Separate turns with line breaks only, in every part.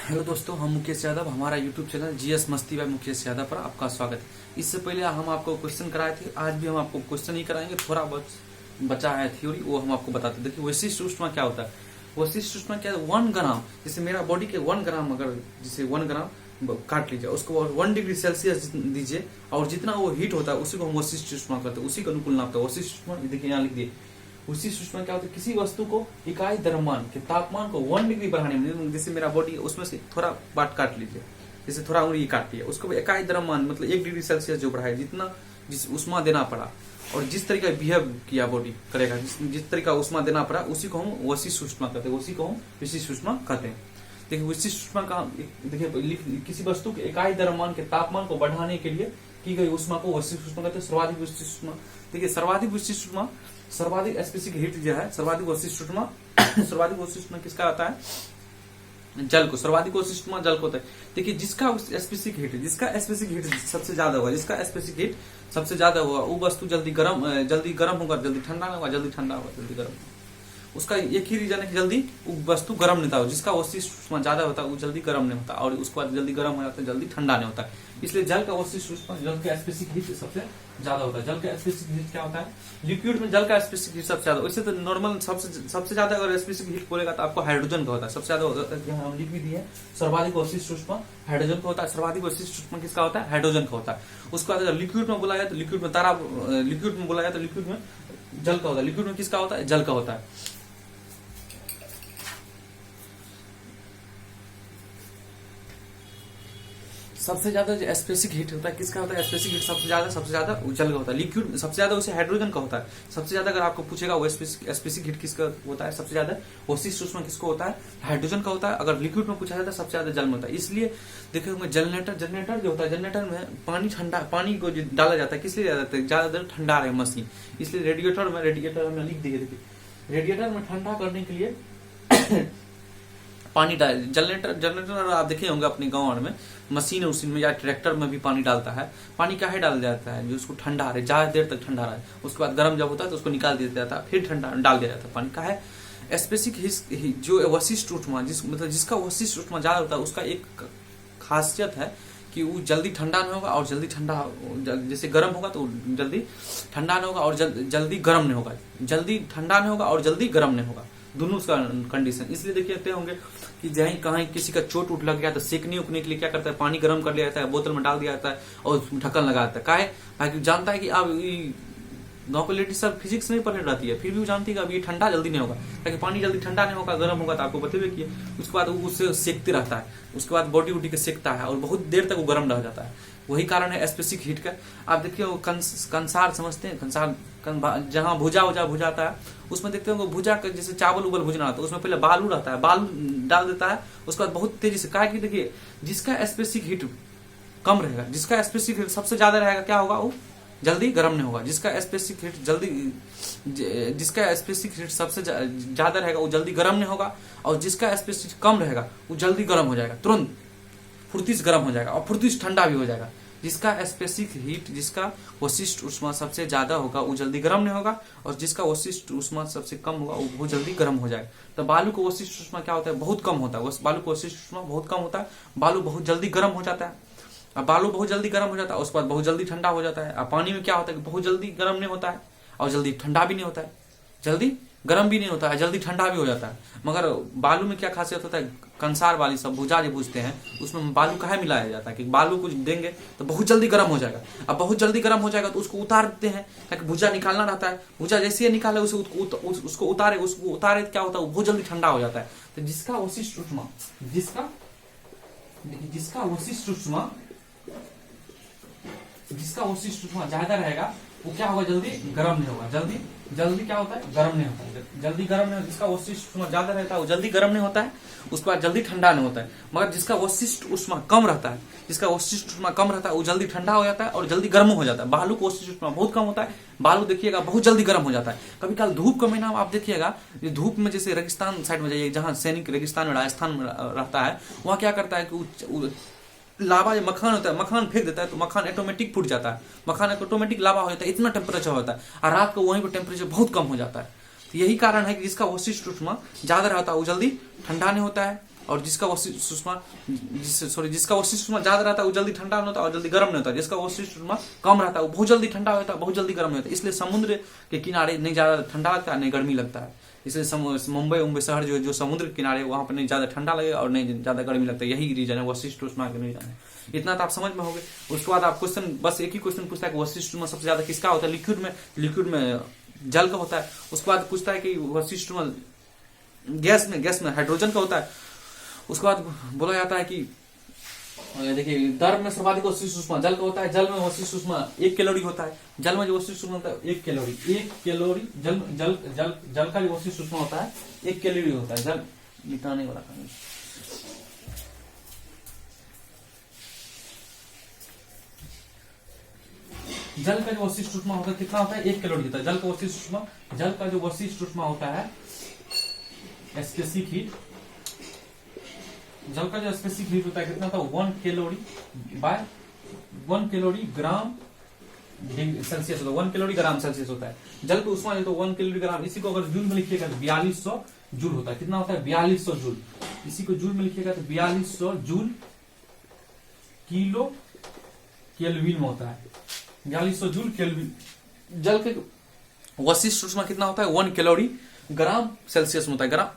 Hello दोस्तों, हम मुकेश यादव। हमारा यूट्यूब चैनल जीएस मस्ती बाय मुकेश यादव पर आपका स्वागत है। इससे पहले हम आपको क्वेश्चन कराए थे, आज भी हम आपको क्वेश्चन ही कराएंगे। थोड़ा बहुत बचा है थ्योरी, वो हम आपको बताते हैं। देखिए वैशिष्ट ऊष्मा क्या होता है। वैशिष्ट ऊष्मा क्या है? 1 ग्राम, जैसे मेरा बॉडी के 1 ग्राम, अगर जैसे 1 ग्राम काट लीजिए, उसको 1 डिग्री सेल्सियस दीजिए, और जितना वो हीट होता है उसी को हम वैशिष्ट ऊष्मा करते हैं, उसी को अनुकूल नापते हैं। वैशिष्ट ऊष्मा देखिए यहाँ लिख दिए। वैशिष्ट ऊष्मा क्या होता है? किसी वस्तु को इकाई द्रव्यमान के तापमान को 1 डिग्री बढ़ाने में, जैसे मेरा बॉडी उसमें से थोड़ा पार्ट काट लीजिए, जैसे थोड़ा उंगली काट लिया, उसको इकाई द्रव्यमान मतलब 1 डिग्री सेल्सियस जो बढ़ाए, जितना जिस उष्मा देना पड़ा और जिस तरीका बिहेव किया बॉडी करेगा, जिस तरीका उष्मा देना पड़ा, उसी को हम वैशिष्ट ऊष्मा कहते हैं, उसी को हम विशिष्ट ऊष्मा कहते हैं। देखिए विशिष्ट ऊष्मा का देखिए किसी वस्तु के इकाई द्रव्यमान के तापमान को बढ़ाने के लिए की गई ऊष्मा को वैशिष्ट ऊष्मा कहते हैं। सर्वाधिक विशिष्ट ऊष्मा, देखिए सर्वाधिक विशिष्ट ऊष्मा, सर्वाधिक स्पेसिफिक हीट जो है, सर्वाधिक वैशिष्ट ऊष्मा सर्वाधिक वैशिष्ट ऊष्मा किसका आता है? जल को। सर्वाधिक वैशिष्ट ऊष्मा जल को होता है। देखिए जिसका स्पेसिफिक हीट, जिसका स्पेसिफिक हीट सबसे ज्यादा होगा, जिसका स्पेसिफिक हीट सबसे ज्यादा होगा, वो वस्तु जल्दी गर्म होगा, जल्दी ठंडा होगा, जल्दी ठंडा होगा, जल्दी गर्म होगा। उसका एक ही रीजन है कि जल्दी वस्तु गर्म नहीं होता। जिसका वैशिष्ट ऊष्मा ज्यादा होता है वो जल्दी गर्म नहीं होता, और उसके बाद जल्दी गर्म हो जाता है, जल्दी ठंडा नहीं होता। इसलिए जल का वैशिष्ट ऊष्मा, जल का स्पेसिफिक हीट सबसे ज्यादा होता है। जल का स्पेसिफिक हीट क्या होता है? लिक्विड में जल का स्पेसिफिक हीट सबसे ज्यादा। वैसे तो नॉर्मल सबसे ज्यादा अगर स्पेसिफिक हीट बोलेगा तो आपको हाइड्रोजन का होता है सबसे ज्यादा। हम लिख भी दिए, सर्वाधिक वैशिष्ट ऊष्मा हाइड्रोजन का होता है। सर्वाधिक वैशिष्ट ऊष्मा किसका होता है? हाइड्रोजन का होता है। उसके बाद अगर लिक्विड में बोला जाए तो लिक्विड में बोला जाए तो लिक्विड में जल का होता है। लिक्विड में किसका होता है? जल का होता है। सबसे ज्यादा जो स्पेसिफिक हीट होता है किसका होता है? स्पेसिफिक हीट सबसे ज्यादा जल का होता है। लिक्विड सबसे ज्यादा उसे हाइड्रोजन का होता है। सबसे ज्यादा अगर आपको पूछेगा वो स्पेसिफिक हीट किसका होता है? सबसे ज्यादा वैशिष्ट ऊष्मा किसको होता है? हाइड्रोजन का होता है। अगर लिक्विड में पूछा जाता है सबसे ज्यादा जल में होता है। इसलिए देखिए जनरेटर जो होता है, जनरेटर में पानी को जो डाला जाता है, किस लिए जाता है? ज्यादा देर ठंडा रहे मशीन, इसलिए रेडिएटर में लिख दिए। देखिए रेडिएटर में ठंडा करने के लिए पानी डाल, जनरेटर आप देखे होंगे अपने गांव में, मशीन में या ट्रैक्टर में भी पानी डालता है। पानी काहे डाला जाता है? जो उसको ठंडा रहे, ज्यादा देर तक ठंडा रहे, उसके बाद गर्म जब होता है तो उसको निकाल दिया जाता है, फिर ठंडा डाल दिया जाता है। पानी काहे? स्पेसिफिक जो वैशिष्ट ऊष्मा, जिसका वैशिष्ट ऊष्मा ज्यादा होता है, उसका एक खासियत है कि वो जल्दी ठंडा नहीं होगा और जल्दी ठंडा, जैसे गर्म होगा तो जल्दी ठंडा नहीं होगा और जल्दी गर्म नहीं होगा, जल्दी ठंडा नहीं होगा और जल्दी गर्म नहीं होगा, दोनों उसका कंडीशन। इसलिए देखते होंगे कि जहीं कहीं किसी का चोट उठ लग गया तो सेकने उकने के लिए क्या करता है? पानी गर्म कर लिया जाता है, बोतल में डाल दिया जाता है और उसमें ढक्कन लगा देता है। काहे? भाई जानता है कि अब गाँव की लेडीज सब फिजिक्स नहीं पढ़ रहती है, फिर भी वो जानती है कि अब ये ठंडा जल्दी नहीं होगा, ताकि पानी जल्दी ठंडा नहीं होगा, गर्म होगा तो आपको बतेबे किए। उसके बाद वो उससे सेकते रहता है, उसके बाद बॉडी उठी के सेकता है और बहुत देर तक वो गर्म रह जाता है। वही कारण है स्पेसिफिक हीट का। आप देखिए कंसार समझते हैं? कंसार जहाँ भुजा भुजाता है, उसमें देखते होंगे भुजा का जैसे चावल उबल भुजना होता है, उसमें पहले बालू रहता है, बालू डाल देता है, उसके बाद बहुत तेजी से। कहा कि देखिए जिसका स्पेसिफिक हीट कम रहेगा, जिसका स्पेसिफिक हीट सबसे ज्यादा रहेगा, क्या होगा? वो जल्दी गर्म नहीं होगा। जिसका स्पेसिफिक हीट सबसे ज्यादा रहेगा वो जल्दी गर्म नहीं होगा, और जिसका स्पेसिफिक कम रहेगा वो जल्दी गर्म हो जाएगा, तुरंत फुर्ती से गर्म हो जाएगा और फुर्ती से ठंडा भी हो जाएगा। जिसका स्पेसिफिक हीट, जिसका वैशिष्ट ऊष्मा सबसे ज्यादा होगा वो जल्दी गर्म नहीं होगा, और जिसका वैशिष्ट ऊष्मा सबसे कम होगा वो जल्दी गर्म हो जाएगा। तो बालू को वैशिष्ट ऊष्मा क्या होता है? बहुत कम होता है। बालू को वैशिष्ट ऊष्मा बहुत कम होता है। बालू बहुत जल्दी गर्म हो जाता है। अब बालू बहुत जल्दी गर्म हो जाता है, उसके बाद बहुत जल्दी ठंडा हो जाता है। अब पानी में क्या होता है कि बहुत जल्दी गर्म नहीं होता है और जल्दी ठंडा भी नहीं होता है, जल्दी गर्म भी नहीं होता है, जल्दी ठंडा भी हो जाता है। मगर बालू में क्या खासियत होता है? कंसार वाली सब भुजा जो पूछते हैं, उसमें बालू काहे मिलाया जाता है कि बालू कुछ देंगे तो बहुत जल्दी गर्म हो जाएगा। अब बहुत जल्दी गर्म हो जाएगा तो उसको उतार देते हैं, ताकि भुजा निकालना रहता है। भुजा जैसे ही निकाले उसको उतारे क्या होता है? वो बहुत जल्दी ठंडा हो जाता है। तो जिसका वैशिष्ट ऊष्मा, जिसका वैशिष्ट ऊष्मा ज्यादा रहेगा वो क्या होगा? जल्दी गर्म नहीं होगा। जल्दी क्या होता है? गर्म नहीं होता है। जल्दी गर्म नहीं, जिसका वैशिष्ट ऊष्मा ज्यादा रहता है वो जल्दी गर्म नहीं होता है, उसके बाद जल्दी ठंडा नहीं होता है। मगर जिसका वैशिष्ट ऊष्मा कम रहता है, वो जल्दी ठंडा हो जाता है और जल्दी गर्म हो जाता है। बालू का वैशिष्ट ऊष्मा बहुत कम होता है, बालू देखिएगा बहुत जल्दी गर्म हो जाता है। कभी कल धूप का महीना आप देखिएगा, धूप में जैसे रेगिस्तान साइड में जाइए, जहाँ सैनिक रेगिस्तान में राजस्थान में रहता है, वहाँ क्या करता है कि लावा जो मखान होता है, मखान फेंक देता है तो मखान ऑटोमेटिक फूट जाता है, मखान ऑटोमेटिक लावा हो जाता है, इतना टेम्परेचर होता है, और रात को वहीं पर टेम्परेचर बहुत कम हो जाता है। तो यही कारण है कि जिसका वैशिष्ट ऊष्मा ज्यादा रहता है वो जल्दी ठंडा नहीं होता है, और जिसका वशिष्ठ ऊष्मा जिसका वशिष्ठ ऊष्मा ज्यादा रहता है वो जल्दी ठंडा नहीं होता और जल्दी गर्म नहीं होता, जिसका वशिष्ठ ऊष्मा कम रहता है वो बहुत जल्दी ठंडा होता है, बहुत जल्दी गर्म नहीं होता। इसलिए समुद्र के किनारे नहीं ज्यादा ठंडा लगता है नहीं गर्मी लगता है। इसलिए मुंबई शहर जो समुद्र के किनारे वहां पर नहीं ज्यादा ठंडा लगेगा और नहीं ज्यादा गर्मी लगता है, यही रीजन है वशिष्ठ ऊष्मा के रीजन है। इतना तो आप समझ में हो गए। उसके बाद आप क्वेश्चन बस एक ही क्वेश्चन पूछता है कि वशिष्ठ ऊष्मा सबसे ज्यादा किसका होता है, लिक्विड में जल का होता है। उसके बाद पूछता है कि वशिष्ठ ऊष्मा गैस में हाइड्रोजन का होता है। उसके बाद बोला जाता है कि देखिए द्रव में सर्वाधिक वशिष्ठ ऊष्मा जल का होता है। जल में वशिष्ठ ऊष्मा 1 कैलोरी होता है। जल में जो वशिष्ठ ऊष्मा होता है 1 कैलोरी जल का जो वशिष्ठ ऊष्मा होता है 1 कैलोरी होता है। जल मिटाने वाला काम जल का जो वशिष्ठ ऊष्मा होता है कितना होता है 1 कैलोरी होता है। जल का जो वशिष्ठ ऊष्मा होता है स्पेसिफिक हीट, जल का जो स्पेसिफिक हीट होता है कितना होता है 1 कैलोरी ग्राम सेल्सियस होता है। 1 कैलोरी ग्राम सेल्सियस होता है। जल का उष्मा तो 1 कैलोरी ग्राम, इसी को अगर जूल में लिखिएगा तो 4200 जूल होता है। कितना होता है 4200 जूल। इसी को जूल में लिखिएगा तो 4200 जूल किलो केल्विन में होता है। 4200 जूल केल्विन। जल के वशिष्ठ ऊष्मा कितना होता है 1 कैलोरी ग्राम सेल्सियस में होता है। ग्राम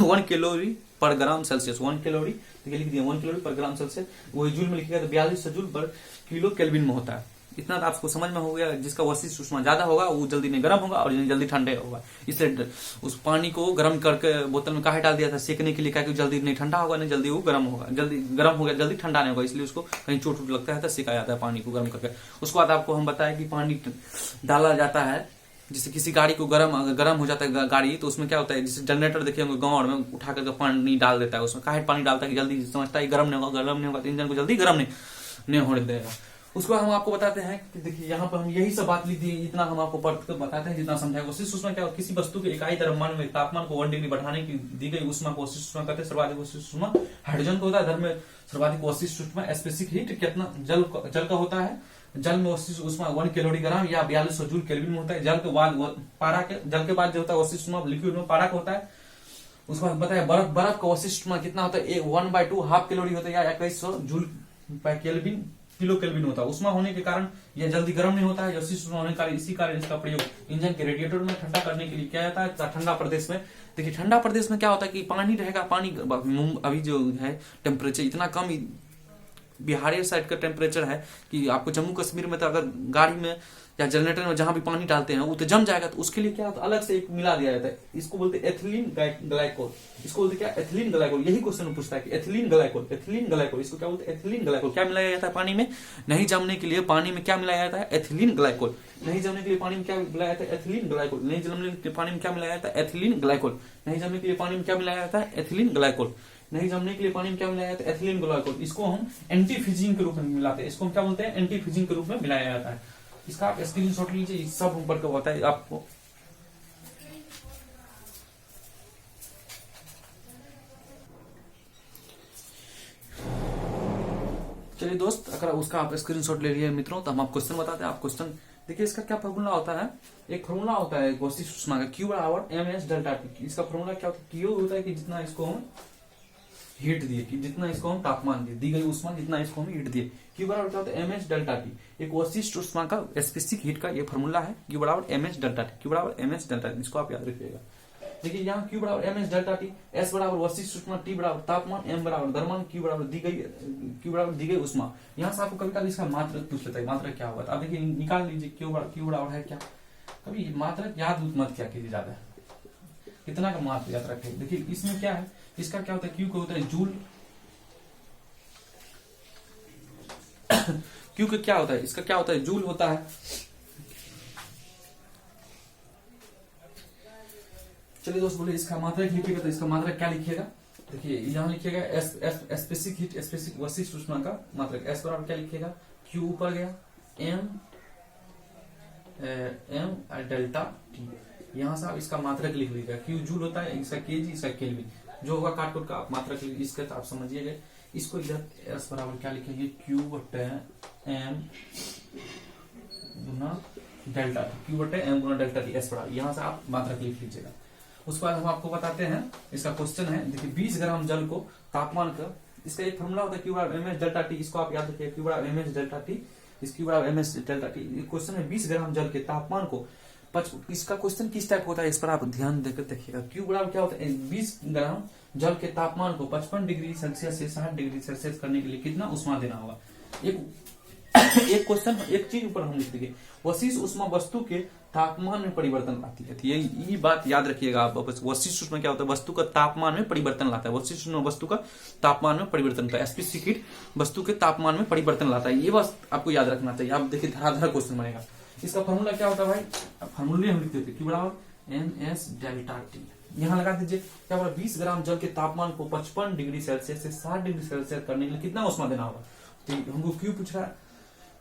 1 कैलोरी पर ग्राम सेल्सियस, 1 कैलोरी लिख दिया 1 कैलोरी पर ग्राम सेल्सियस। वही जूल में लिखिएगा तो 4200 जूल पर किलो केल्विन में होता है। इतना तो आपको समझ में हो गया। जिसका वशिष्ठ ऊष्मा ज्यादा होगा वो जल्दी नहीं गर्म होगा और जल्दी ठंडे होगा। इसलिए उस पानी को गर्म करके बोतल में काहे डाल दिया था सेकने के लिए, क्या जल्दी नहीं ठंडा होगा नहीं जल्दी वो गर्म होगा। जल्दी गर्म हो गया जल्दी ठंडा नहीं होगा, इसलिए उसको कहीं चोट लगता है तो सेका जाता है पानी को गर्म करके। उसके बाद आपको हम बताया कि पानी डाला जाता है। जैसे किसी गाड़ी को गर्म हो जाता है गाड़ी, तो उसमें क्या होता है जैसे जनरेटर देखिए हम गाँव में उठा करके पानी डाल देता है। उसमें काहे पानी डालता है कि जल्दी समझता है गर्म नहीं होगा तो इंजन को जल्दी गर्म नहीं होने देगा। उसको हम आपको बताते हैं कि देखिए यहाँ पर हम यही सब बात लिख दी, इतना हम आपको पढ़ बताते हैं जितना समझाएगा। वशिष्ठ ऊष्मा क्या, किसी वस्तु के इकाई द्रव्यमान में तापमान को 1 डिग्री बढ़ाने की दी गई ऊष्मा को वशिष्ठ ऊष्मा कहते हैं। सर्वाधिक वशिष्ठ ऊष्मा हाइड्रोजन को होता है। द्रव में सर्वाधिक वशिष्ठ ऊष्मा स्पेसिफिक हीट कितना जल का होता है। जल में वशिष्ठ ऊष्मा 1 कैलोरी ग्राम या 4200 जूल केल्विन में होता है। जल के बाद जो होता है वशिष्ठ ऊष्मा लिक्विड में पारा का होता है। उसके बाद बताया बर्फ का वशिष्ठ ऊष्मा कितना होता है 1/2 हाफ कैलोरी होता है या 2100 जूल केल्विन किलो केल्विन होता है। उष्मा होने के कारण यह जल्दी गर्म नहीं होता है। वशिष्ठ ऊष्मा होने के कारण इसी कारण इसका प्रयोग इंजन के रेडिएटर में ठंडा करने के लिए किया जाता है। ठंडा प्रदेश में देखिए ठंडा प्रदेश में क्या होता है कि पानी रहेगा। पानी अभी जो है टेम्परेचर इतना कम बिहार साइड का टेम्परेचर है कि आपको जम्मू कश्मीर में तो अगर गाड़ी में या जनरेटर में जहां भी पानी डालते हैं वो तो जम जाएगा। तो उसके लिए क्या अलग से एक मिला दिया जाता है, इसको बोलते हैं एथिलीन ग्लाइकोल। इसको बोलते क्या एथिलीन ग्लाइकोल। यही क्वेश्चन पूछता है कि एथिलीन ग्लाइकोल इसको क्या बोलते हैं एथिलीन ग्लाइकोल। क्या मिलाया जाता है पानी में नहीं जमने के लिए, पानी में क्या मिलाया जाता है एथिलीन ग्लाइकोल। नहीं जमने के लिए पानी में क्या मिलाया जाता है एथिलीन ग्लाइकोल। नहीं जमने के लिए पानी में क्या मिलाया जाता है एथिलीन ग्लाइकोल। नहीं जमने के लिए पानी में क्या मिलाया जाता है एथिलीन ग्लाइकोल। नहीं जमने के लिए पानी में क्या मिलाया जाता है एथिलीन ग्लाइकोल। इसको हम एंटी फ्रीजिंग के रूप में मिलाते हैं। इसको हम क्या बोलते हैं एंटी फ्रीजिंग के रूप में मिलाया जाता है। इसका आप स्क्रीनशॉट लीजिए, सब ऊपर का होता है आपको। चलिए दोस्त, अगर उसका आप स्क्रीनशॉट ले लिए मित्रों तो हम आप क्वेश्चन बताते हैं। आप क्वेश्चन देखिए, इसका क्या फॉर्मूला होता है। एक फॉर्मूला होता है वशिष्ठ ऊष्मा का Q/mS∆T। इसका फॉर्मूला क्या होता है Q होता है कि जितना इसको हम हीट दिए, कि जितना इसको हम तापमान दिए, दी गई ऊष्मा जितना इसको हम हीट दिए। Q बराबर क्या होता है mS∆T। एक वशिष्ठ ऊष्मा का स्पेसिफिक हीट का ये फॉर्मूला है Q बराबर mS∆T। Q बराबर mS∆T, इसको आप याद रखिएगा। देखिए यहाँ Q बराबर mS∆T, S बराबर वशिष्ठ ऊष्मा, T बराबर तापमान, M बराबर द्रव्यमान, Q बराबर दी गई ऊष्मा। यहाँ से आपको कभी कभी इसका मात्रक पूछ लेता है, मात्रक क्या होगा। अब देखिए निकाल लीजिए Q बराबर है क्या। कभी मात्रक याद मत क्या कीजिए ज्यादा, कितना का मात्र याद रखें। देखिए इसमें क्या है, इसका क्या होता है Q को होता है जूल। Q का क्या होता है, इसका क्या होता है जूल होता है। चलिए दोस्त बोले इसका मात्रक लिखिएगा, तो इसका मात्रक क्या लिखिएगा। देखिए यहाँ लिखिएगा स्पेसिफिक हीट, स्पेसिफिक वशिष्ठ ऊष्मा का मात्रक। S बराबर क्या लिखिएगा Q ऊपर गया m डेल्टा T। यहाँ से आप इसका मात्रक लिख लीजिएगा। Q जूल होता है, इसका केजी, इसका केल्विन, जो होगा काट का आप मात्रक लिख, इसका तो आप समझिएगा। इसको इधर S बराबर क्या लिखेंगे Q/m गुना डेल्टा Q/m गुना डेल्टा T। S बराबर यहाँ से आप मात्रक लिख लीजिएगा। उसके बाद हम आपको बताते हैं, इसका क्वेश्चन है, देखिए 20 ग्राम जल को तापमान का, इसका एक फॉर्मूला होता है क्यू बराबर एमएस डेल्टा टी, इसको आप याद रखिए, क्यू बराबर एमएस डेल्टा टी, इस क्यू बराबर एमएस डेल्टा टी। क्वेश्चन है 20 ग्राम जल के तापमान को इसका क्वेश्चन किस टाइप होता है इस पर आप ध्यान देकर देखिएगा। क्यू बराबर क्या होता है, 20 ग्राम जल के तापमान को 55 डिग्री सेल्सियस से 60 डिग्री सेल्सियस करने के लिए कितना उष्मा देना होगा। एक क्वेश्चन, एक चीज ऊपर हम लिख देंगे, वशिष्ठ उष्मा वस्तु के तापमान में परिवर्तन लाती है। यही बात याद रखिएगा आप। वशिष्ठ उष्मा क्या होता है, वस्तु का तापमान में परिवर्तन लाता है। वशिष्ठ उष्मा वस्तु का तापमान में परिवर्तन का, स्पेसिफिक हीट वस्तु के तापमान में परिवर्तन लाता है, ये बस आपको याद रखना चाहिए। आप देखिए धराधर क्वेश्चन बनेगा। इसका फॉर्मूला क्या होता है भाई, फॉर्मूले हम लिख देते, क्यू बराबर एम एस डेल्टा टी, यहाँ लगा दीजिए। क्या बोला, 20 ग्राम जल के तापमान को 55 डिग्री सेल्सियस से 60 डिग्री सेल्सियस करने के लिए कितना उष्मा देना होगा। तो हमको क्यों पूछ रहा है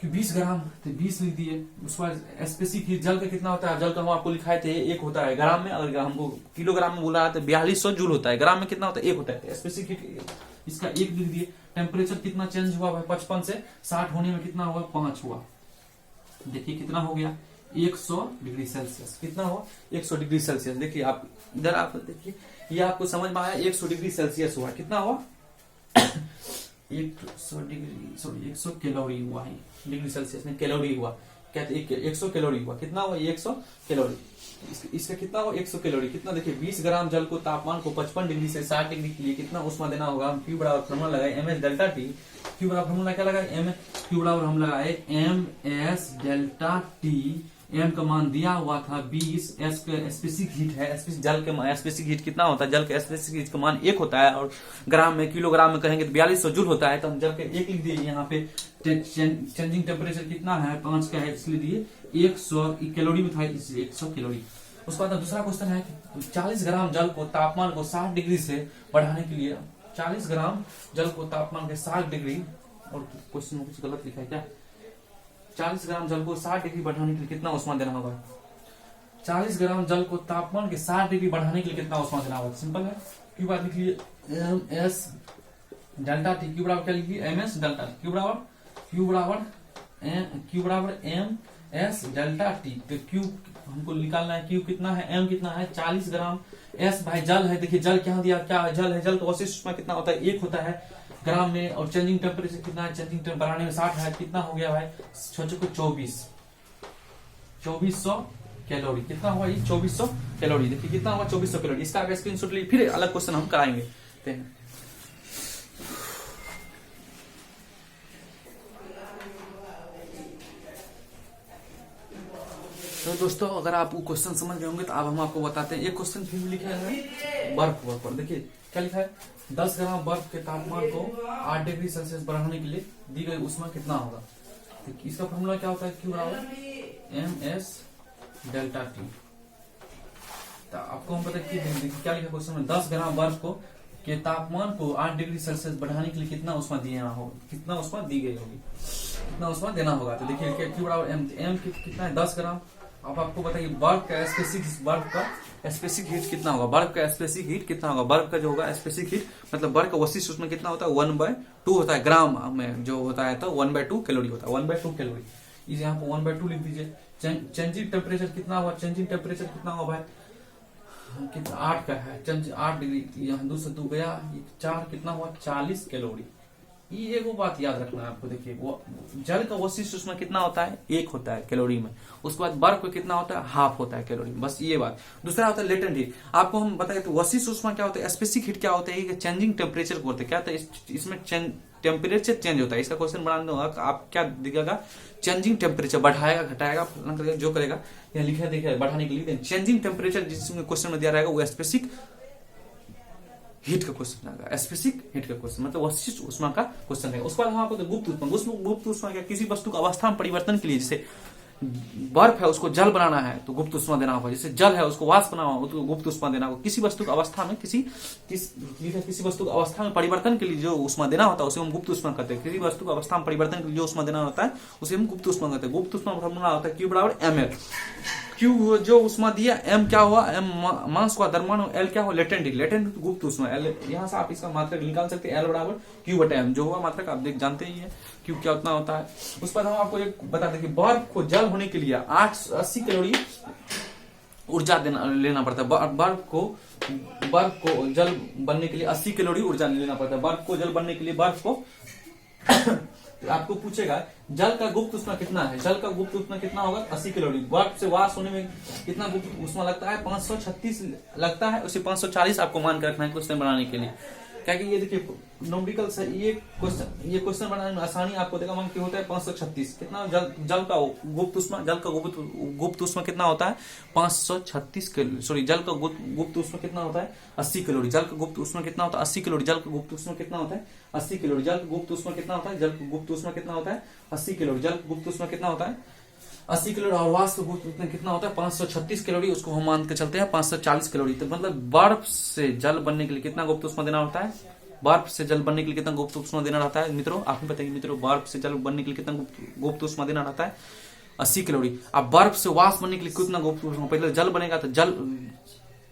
कि 20 ग्राम, तो 20 लिख दिए। उसके बाद स्पेसिफिक हीट जल का कितना होता है, जल का हम आपको लिखाए थे एक होता है ग्राम में, अगर हमको किलोग्राम में बोला है तो 4200 जूल होता है, ग्राम में कितना होता है, एक होता है। स्पेसिफिक हीट इसका एक लिख दिए। टेम्परेचर कितना चेंज हुआ भाई, 55 से 60 होने में कितना हुआ, 5 हुआ। देखिए कितना हो गया, 100 डिग्री सेल्सियस। कितना हुआ, 100 डिग्री सेल्सियस। देखिए आप इधर आप देखिए, ये आपको समझ में आया, 100 डिग्री सेल्सियस हुआ। कितना हुआ 100 डिग्री, सॉरी 100 कैलोरी हुआ है, डिग्री सेल्सियस में कैलोरी हुआ। क्या 100 कैलोरी हुआ। कितना हुआ, 100 कैलोरी। इसका कितना हुआ, 100 कैलोरी। कितना देखिए, 20 ग्राम जल को तापमान को 55 डिग्री से 60 डिग्री के लिए कितना उष्मा देना होगा। हम क्यू बराबर फॉर्मूला लगाए M S delta T. Q बराबर फॉर्मूला क्या लगाए, क्यू बराबर हम लगाए M S delta T. M का मान दिया हुआ था 20, एस का स्पेसिफिक हीट है, जल के स्पेसिफिक हीट कितना होता है, जल के स्पेसिफिक हीट का मान 1 होता है, और ग्राम में किलोग्राम में कहेंगे तो 4200 जूल होता है। तो हम जल के 1 लिख दिए। यहाँ पे चेंजिंग टेम्परेचर कितना है, 5 का है, इसलिए दिए 100 कैलोरी में था, इसलिए 100 कैलोरी। उसके बाद दूसरा क्वेश्चन है, 40 ग्राम जल को तापमान को 60 डिग्री से बढ़ाने के लिए, 40 ग्राम जल को तापमान के 60 डिग्री, और क्वेश्चन में कुछ गलत लिखा है क्या, 40 ग्राम जल को 60 डिग्री बढ़ाने के लिए कितना उष्मा देना होगा। 40 ग्राम जल को तापमान के 60 डिग्री बढ़ाने के लिए कितना उष्मा देना होगा। सिंपल है, क्यू बराबर लिख लीजिए M S delta T. Q बराबर क्या लिख लीजिए, M S delta T. Q बराबर एम एस डेल्टा टी। तो क्यू हमको निकालना है, क्यू कितना है, एम कितना है 40 ग्राम, एस भाई जल है। देखिए जल क्या दिया, क्या जल है, जल का वशिष्ठ उष्मा कितना होता है, 1 होता है ग्राम में, और चेंजिंग टेम्परेचर कितना है, चेंजिंग टेम्परेचर बढ़ाने में 60 है। कितना हो गया भाई, सोचो को 2400 कैलोरी। कितना हुआ ये, 2400 कैलोरी। देखिए कितना हुआ, 2400 कैलोरी। इसका अगर स्क्रीनशॉट लीजिए, फिर अलग क्वेश्चन हम कराएंगे। तो दोस्तों अगर आप वो क्वेश्चन समझ गए होंगे तो अब हम आपको बताते हैं। एक क्वेश्चन फिर लिखा है बर्फ पर। देखिए क्या लिखा है, 10 ग्राम बर्फ के तापमान को 8 डिग्री सेल्सियस बढ़ाने के लिए दी गई उष्मा कितना होगा। तो इसका फॉर्मूला क्या होता है, क्यू बराबर एम एस डेल्टा टी। तो आपको हम पता है क्या लिखा क्वेश्चन में, 10 ग्राम बर्फ को के तापमान को 8 डिग्री सेल्सियस बढ़ाने के लिए कितना उष्मा दिया होगा, कितना उष्मा दी गई होगी, कितना उष्मा देना होगा। तो देखिए क्यू बराबर एम कितना है, 10 ग्राम। अब आपको बताइए बर्फ का स्पेसिफिक हीट कितना होगा, बर्फ का स्पेसिफिक हीट कितना होगा। बर्फ का जो होगा स्पेसिफिक हीट मतलब बर्फ का वशिष्ठ उसमें कितना होता है, 1/2 होता है। ग्राम में जो होता है तो 1/2 कैलोरी होता है, 1/2 कैलोरी। इस यहाँ पे 1/2 लिख दीजिए। चेंजिंग टेम्परेचर कितना हुआ, चेंजिंग टेम्परेचर कितना हुआ भाई, कितना 8 का है, 8 डिग्री, यहाँ 2 से 2 गया, 4 कितना हुआ 40 कैलोरी। ये वो बात याद रखना है आपको। देखिए वो जल का वशिष्ठ उसमें कितना होता है, 1 होता है कैलोरी में। उसके बाद बर्फ में कितना होता है, हाफ होता है कैलोरी में। बस ये बात। दूसरा होता है लेटेंट हीट। आपको हम बताए तो वशिष्ठ उष्मा क्या होता है, स्पेसिफिक हीट क्या होता है, चेंजिंग टेम्परेचर को होता है। क्या होता है इसमें टेम्परेचर चेंज होता है। इसका क्वेश्चन बनाना होगा, आप क्या दिखेगा, चेंजिंग टेम्परेचर बढ़ाएगा घटाएगा जो करेगा, यहाँ लिखा देखिए बढ़ाने के लिए चेंजिंग टेम्परेचर जिसमें क्वेश्चन में दिया रहेगा वो स्पेसिफिक हीट का क्वेश्चन आएगा। स्पेसिफिक हीट का क्वेश्चन मतलब वशिष्ठ उष्मा का क्वेश्चन है। उसके बाद हम आपको गुप्त उष्मा, गुप्त उष्मा क्या, किसी वस्तु का अवस्था में परिवर्तन के लिए, जैसे बर्फ है उसको जल बनाना है तो गुप्त उष्मा देना होगा, जैसे जल है उसको वाष्प बनाना होगा तो गुप्त उष्मा देना होगा। किसी वस्तु की अवस्था में किसी वस्तु की अवस्था में परिवर्तन के लिए जो उष्मा देना होता है उसे हम गुप्त उष्मा कहते हैं। किसी वस्तु की अवस्था में परिवर्तन के लिए जो उष्मा देना होता है उसे हम गुप्त उष्मा कहते हैं। गुप्त उष्मा फॉर्मूला होता है क्यू बराबर एम एल। क्यू जो उष्मा दिया, एम क्या हुआ, एम मास का द्रव्यमान, एल क्या हुआ लेटेंट हीट, लेटेंट गुप्त उष्मा। एल यहाँ से आप इसका मात्रक निकाल सकते हैं, एल बराबर क्यू बटा एम। जो हुआ मात्रक आप देख जानते ही है क्यू क्या उतना होता है। उस पर हम आपको एक बता दें कि बर्फ को जल होने के लिए 80 कैलोरी ऊर्जा लेना पड़ता है। बर्फ को जल बनने के लिए 80 कैलोरी ऊर्जा लेना पड़ता है। बर्फ को जल बनने के लिए बर्फ को आपको पूछेगा जल का गुप्त उष्मा कितना है, जल का गुप्त उष्मा कितना होगा 80 कैलोरी। बर्फ से वाष्प होने में कितना गुप्त उष्मा लगता है 536 लगता है, उसे 540 आपको मान के रखना है क्वेश्चन बनाने के लिए। क्या कि ये देखिए न्यूमेरिकल से ये क्वेश्चन बनाने में आसानी आपको देगा। मान क्या होता है 536 कितना जल का गुप्त उष्मा, जल का गुप्त उष्मा कितना होता है 536 कैलोरी। सॉरी, जल का गुप्त उष्मा कितना होता है 80 कैलोरी। जल का गुप्त उष्मा कितना होता है 80 कैलोरी। जल का गुप्त उष्मा कितना होता है 80 कैलोरी। जल का गुप्त उष्मा कितना होता है, जल का गुप्त उष्मा कितना होता है 80 कैलोरी। जल का गुप्त उष्मा कितना होता है 80 कैलोरी। और वाष्प गुप्त उष्मा कितना होता है 536 कैलोरी। उसको हम मान के चलते हैं 540 कैलोरी। तो मतलब बर्फ से जल बनने के लिए कितना गुप्त उष्मा देना होता है, बर्फ से जल बनने के लिए कितना गुप्त उष्मा देना रहता है मित्रों, आप ही बताइए मित्रों। बर्फ से जल बनने के लिए कितना गुप्त उष्मा देना रहता है 80 कैलोरी। अब बर्फ से वाष्प बनने के लिए कितना गुप्त उष्मा, पहले जल बनेगा तो जल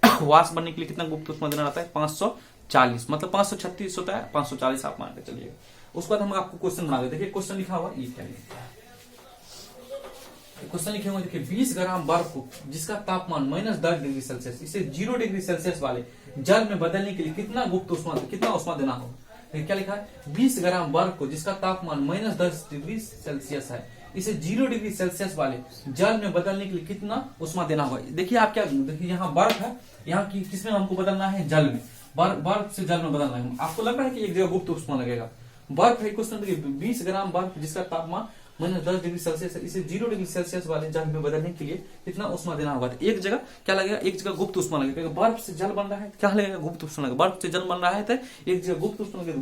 वाष्प बनने के लिए कितना गुप्त उष्मा देना रहता है 540। मतलब 536 होता है, 540 आप मान के चलिएगा। उसके बाद हम आपको क्वेश्चन बना देते। देखिए क्वेश्चन लिखा हुआ, ये क्या क्वेश्चन लिखे हुए, देखिए 20 ग्राम बर्फ को जिसका तापमान -10 डिग्री सेल्सियस, इसे 0 डिग्री सेल्सियस वाले जल में बदलने के लिए कितना गुप्त उष्मा, कितना उष्मा देना होगा। क्या लिखा है 20 ग्राम बर्फ को जिसका तापमान -10 डिग्री सेल्सियस है, इसे 0 डिग्री सेल्सियस वाले जल में बदलने के लिए कितना उष्मा देना होगा। देखिए आप क्या, देखिए यहाँ बर्फ है, यहाँ की किसमें हमको बदलना है, जल में। बर्फ से जल में बदलना है। आपको लग रहा है कि एक जगह गुप्त उष्मा लगेगा। बर्फ है क्वेश्चन, देखिए 20 ग्राम बर्फ जिसका तापमान -10 डिग्री सेल्सियस है, इसे 0 डिग्री सेल्सियस वाले जल में बदलने के लिए कितना उष्मा देना होगा। तो एक जगह क्या लगेगा, एक जगह गुप्त उष्मा लगेगा। बर्फ से जल बन रहा है, क्या लगेगा गुप्त उष्मा लगेगा। बर्फ से जल बन रहा है तो एक जगह गुप्त उष्मा लगेगा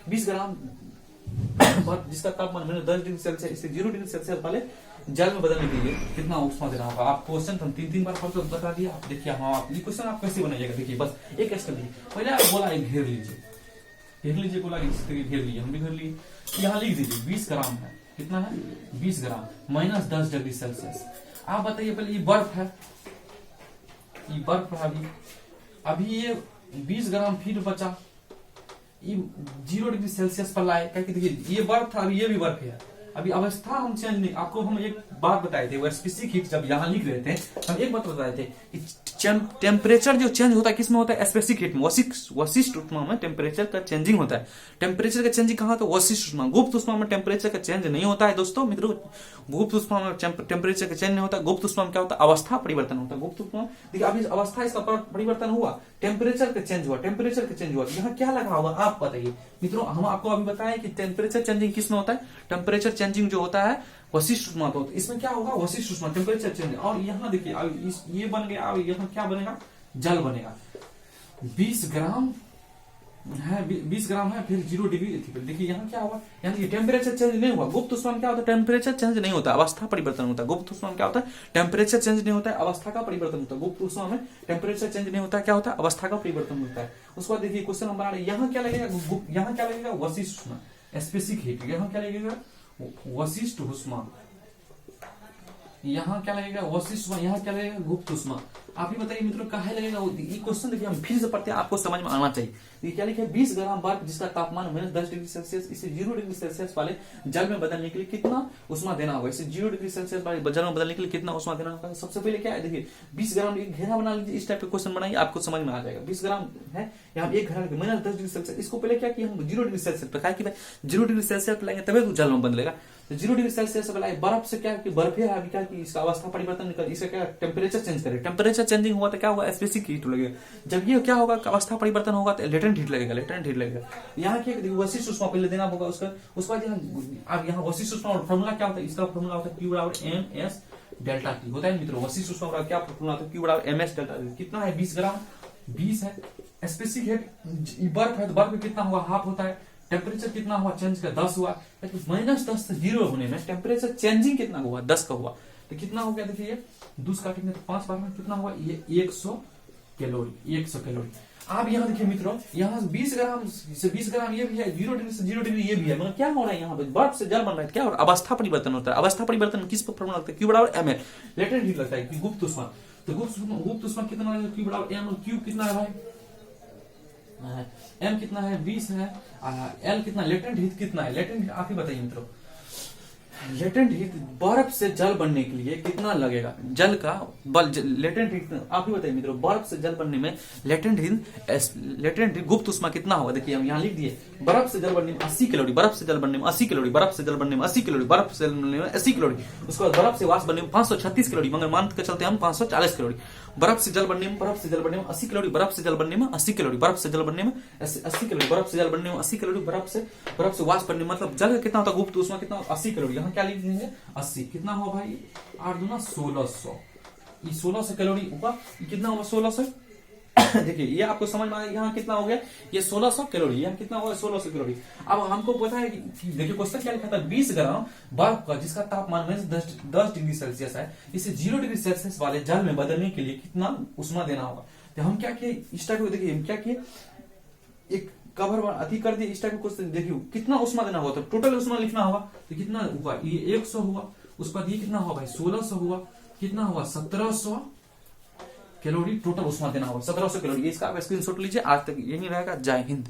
20 ग्राम बर्फ जिसका तापमान -10 डिग्री सेल्सियस, इसे 0 डिग्री सेल्सियस वाले जल में बदलने के लिए कितना उष्मा देना होगा। आप क्वेश्चन हम 3 बार पढ़ के बता दिया। आप देखिए हाँ, ये क्वेश्चन आप कैसे बनाइएगा। देखिए बस एक स्टेप लीजिए, पहले आप बोला एक घेर लीजिए, बोला घेर लीजिए, हम भी घेर लिए। यहाँ लिख दीजिए 20 ग्राम है, कितना है 20 ग्राम -10 डिग्री सेल्सियस। आप बताइए पहले ये बर्फ है, ये बर्फ है अभी ये 20 ग्राम फिर बचा, ये 0 डिग्री सेल्सियस पर लाए। क्या देखिए ये बर्फ था, अभी ये भी बर्फ है। अभी अवस्था हम चेंज नहीं, आपको हम एक बात बताए थे, वो स्पेसिफिक हीट जब यहाँ लिख रहे थे हम एक बात बताए थे कि टेम्परेचर जो चेंज होता है किसमें होता है, स्पेसिफिक हीट में, वशिष्ठ उष्मा में टेम्परेचर का चेंजिंग होता है। टेम्परेचर का चेंजिंग कहाँ होता है, वशिष्ठ उष्मा। गुप्त उष्मा में टेम्परेचर का चेंज नहीं होता है दोस्तों मित्रों। गुप्त उष्मा में टेम्परेचर का चेंज नहीं होता। गुप्त उष्मा में क्या होता है, अवस्था परिवर्तन होता है। गुप्त उष्मा देखिए अभी अवस्था इसका परिवर्तन हुआ, टेम्परेचर का चेंज हुआ, टेम्परेचर का चेंज हुआ। यहाँ क्या लगा होगा आप बताइए मित्रों। हम आपको अभी बताएं कि टेम्परेचर चेंजिंग किस में होता है, टेम्परेचर चेंजिंग जो होता है वशिष्ठ उष्मा तो इसमें क्या होगा, वशिष्ठ उष्मा टेम्परेचर चेंज। और यहाँ देखिए ये बन गया, यहाँ क्या बनेगा, जल बनेगा। 20 ग्राम है, 20 ग्राम है, फिर 0 डिग्री। देखिए यहाँ क्या होगा, यहाँ देखिए टेम्परेचर चेंज नहीं हुआ। गुप्त उष्मा में क्या होता है, टेम्परेचर चेंज नहीं होता, अवस्था परिवर्तन होता है। गुप्त उष्मा में क्या होता है, टेम्परेचर चेंज नहीं होता है, अवस्था का परिवर्तन होता है। गुप्त उष्मा में टेम्परेचर चेंज नहीं होता है, क्या होता है, अवस्था का परिवर्तन होता है। उसके बाद देखिए क्वेश्चन हम बना रहे हैं, यहाँ क्या लगेगा, यहाँ क्या लगेगा, वशिष्ठ उष्मा, स्पेसिफिक हीट। यहाँ क्या लगेगा, वशिष्ठ उष्मा। यहाँ क्या लगेगा, वशिष्ठ उष्मा। यहाँ क्या लगेगा, गुप्त उष्मा। आप ही बताइए मित्रों कहाँ लगेगा। ये क्वेश्चन देखिए हम फिर से पढ़ते हैं, आपको समझ में आना चाहिए। ये क्या लिखे, 20 ग्राम बर्फ जिसका तापमान -10 डिग्री सेल्सियस, इसे 0 डिग्री सेल्सियस वाले जल में बदलने के लिए कितना उष्मा देना होगा। इसे 0 डिग्री सेल्सियस वाले जल में बदलने के लिए कितना उष्मा देना होगा। सबसे पहले क्या है, देखिए 20 ग्राम एक घेरा बना लीजिए, इस टाइप का क्वेश्चन बनाइए, आपको समझ में आ जाएगा। 20 ग्राम है, यहाँ एक घेरा -10 डिग्री सेल्सियस। इसको पहले क्या किया हम 0 डिग्री सेल्सियस पर, कि 0 डिग्री सेल्सियस पर लाएंगे तभी तो जल में बदलेगा। 0 डिग्री सेल्सियस पर लाए बर्फ से क्या कि बर्फ है अभी क्या कि इसका अवस्था परिवर्तन निकल, इसका क्या टेम्परेचर चेंज करे। टेम्परेचर चेंजिंग हुआ तो क्या होगा, स्पेसिफिक हीट लगेगा। जब ये क्या होगा, अवस्था परिवर्तन होगा तो लेटेंट हीट लगेगा, लेटेंट हीट लगेगा। यहाँ क्या वशिष्ठ उष्मा पहले देना होगा उसका। उसके बाद यहाँ वशिष्ठ उष्मा फॉर्मूला क्या होता है, इसका फॉर्मूला होता है Q/MS डेल्टा T होता है मित्रों। वशिष्ठ उष्मा का क्या फॉर्मूला होता है, Q/MS डेल्टा T। कितना है, 20 ग्राम, 20 है। स्पेसिफिक हीट बर्फ है तो बर्फ में कितना हुआ, हाफ होता है। टेम्परेचर कितना हुआ, चेंज का 10 हुआ। -10 से 0 होने में टेम्परेचर चेंजिंग कितना हुआ, 10 का हुआ। तो कितना हो गया, देखिए 2 काटेंगे तो 5 बार में कितना हुआ, ये 100 कैलोरी, 100 कैलोरी। आप यहाँ देखिए मित्रों, यहाँ 20 ग्राम से 20 ग्राम ये भी है, 0 डिग्री से 0 डिग्री ये भी है। मतलब क्या हो रहा है, यहाँ पे बर्फ से जल बन रहा है, क्या हो रहा है, अवस्था परिवर्तन होता है। अवस्था परिवर्तन किस पर फॉर्मूला लगता है, Q/ml लेटेंट हीट लगता है, गुप्त उष्मा। तो गुप्त उष्मा कितना है, Q/m। Q कितना है भाई, M कितना है, 20 है। L कितना, लेटेंट हीट कितना है, लेटेंट हीट आप ही बताइए मित्रों। लेटेंट हीट, बर्फ से जल बनने के लिए कितना लगेगा? जल का बल, लेटेंट हीट आप ही बताइए मित्रों, बर्फ से जल बनने में लेटेंट हीट गुप्त उष्मा कितना होगा? देखिए हम यहाँ लिख दिए, बर्फ से जल बनने में 80 कैलोरी, बर्फ से जल बनने में 80 कैलोरी, बर्फ से जल बनने में 80 कैलोरी, बर्फ से जल बनने में 80 कैलोरी। उसके बाद बर्फ से वाष्प बनने में 536 कैलोरी, मगर मान के चलते हम 540 कैलोरी। बर्फ से जल बनने में 80 कैलोरी, बर्फ से जल बनने में 80 कैलोरी, बर्फ से जल बनने में 80 कैलोरी, बर्फ से जल बनने में 80 कैलोरी, बर्फ से वाष्प बनने में, मतलब जल का कितना होता है गुप्त उष्मा कितना? 80 कैलोरी। यहाँ क्या लिख देंगे? 80। कितना हुआ भाई? 8 दूना 1600। ये 1600 कैलोरी होगा। कितना होगा? 1600। देखिए ये आपको समझ में आ गया, यहाँ कितना हो गया? ये 1600 कैलोरी, यहाँ कितना होगा? 1600 कैलोरी। अब हमको पता है कि देखिए क्वेश्चन क्या लिखा था, 20 ग्राम बर्फ का जिसका तापमान में 10 डिग्री सेल्सियस है, इसे 0 डिग्री सेल्सियस वाले जल में बदलने के लिए कितना उष्मा देना होगा? तो हम क्या किए इस टाइप को, देखिए हम क्या किए, एक कवर अति कर दिए इस टाइप को क्वेश्चन। देखिए कितना उष्मा देना होगा, तो टोटल उष्मा लिखना होगा। तो कितना हुआ? ये 100 हुआ। उसके बाद ये कितना हुआ भाई? 1600 हुआ। कितना हुआ? 1700 कैलोरी टोटल उष्मा देना होगा, 1700 कैलोरी। इसका आप स्क्रीनशॉट लीजिए। आज तक यही रहेगा। जय हिंद।